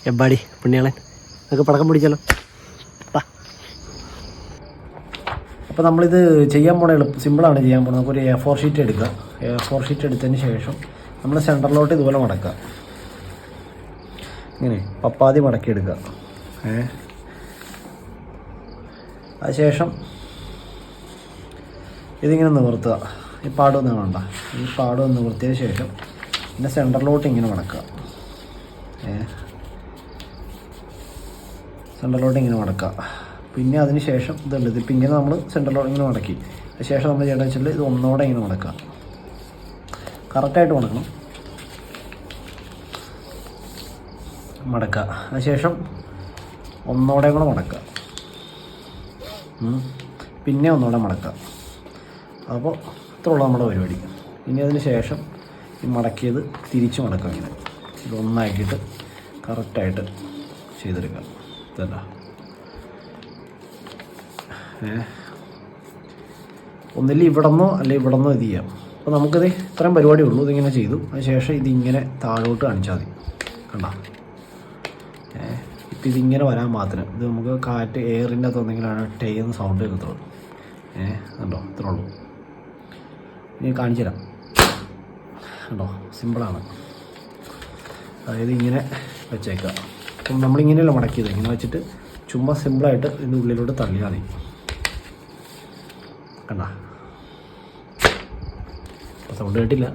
എമ്പാടി പുണ്യാളൻ നമുക്ക് പടക്കം പിടിച്ചാലോ. അപ്പോൾ നമ്മളിത് ചെയ്യാൻ പോണ സിമ്പിളാണ് ചെയ്യാൻ പോകുന്നത്. നമുക്കൊരു A4 ഷീറ്റ് എടുക്കുക. A4 ഷീറ്റ് എടുത്തതിന് ശേഷം നമ്മൾ സെൻറ്ററിലോട്ട് ഇതുപോലെ മടക്കുക. ഇങ്ങനെ പപ്പാതി മടക്കി എടുക്കുക. അതിനുശേഷം ഇതിങ്ങനെ നിവർത്തുക. ഈ പാടൊന്നും വേണ്ട. ഈ പാടം നിവർത്തിയതിന് ശേഷം പിന്നെ സെൻറ്ററിലോട്ട് ഇങ്ങനെ മടക്കുക. സെൻറ്ററിലോട്ട് ഇങ്ങനെ മടക്കുക. പിന്നെ അതിന് ശേഷം ഇതുണ്ട്, ഇതിപ്പോൾ ഇങ്ങനെ നമ്മൾ സെൻറ്ററിലോട്ട് ഇങ്ങനെ മടക്കി. അതിന് ശേഷം നമ്മൾ ചെയ്യേണ്ടത് വെച്ചാൽ ഇത് ഒന്നോടെ ഇങ്ങനെ മടക്കുക. കറക്റ്റായിട്ട് മടക്കണം. മടക്കുക. അതിനുശേഷം ഒന്നോടെ കൂടെ മടക്കുക. പിന്നെ ഒന്നോടെ മടക്കുക. അപ്പോൾ ഇത്രയുള്ള നമ്മുടെ പരിപാടി. ഇനി അതിന് ശേഷം ഈ മടക്കിയത് തിരിച്ച് മടക്കുക. ഇങ്ങനെ ഇതൊന്നാക്കിയിട്ട് കറക്റ്റായിട്ട് ചെയ്തെടുക്കുക. ഇതല്ല ഒന്നില്ല ഇവിടെ നിന്നോ അല്ലെങ്കിൽ ഇവിടെ നിന്നോ ഇത് ചെയ്യാം. അപ്പോൾ നമുക്കിത് ഇത്രയും പരിപാടിയേ ഉള്ളൂ. ഇതിങ്ങനെ ചെയ്തു. അതിനുശേഷം ഇതിങ്ങനെ താഴോട്ട് കാണിച്ചാൽ മതി. കണ്ട ഇപ്പം ഇതിങ്ങനെ വരാൻ മാത്രം. ഇത് നമുക്ക് കാറ്റ് എയറിൻ്റെ അകത്ത് എന്തെങ്കിലാണ് ടേന്ന് സൗണ്ട് കേൾക്കത്തുള്ളൂ. കണ്ടോ ഇത്രേ ഉള്ളൂ. ഇനി കാണിച്ചു തരാം. കണ്ടോ സിമ്പിളാണ്. അതായത് ഇങ്ങനെ വെച്ചേക്കുക. അപ്പം നമ്മളിങ്ങനെയല്ല മടക്കിയത്. ഇങ്ങനെ വെച്ചിട്ട് ചുമ്മാ സിമ്പിളായിട്ട് ഇതിൻ്റെ ഉള്ളിലോട്ട് തള്ളിയാൽ മതി. കണ്ട സൗണ്ട് കേട്ടില്ല.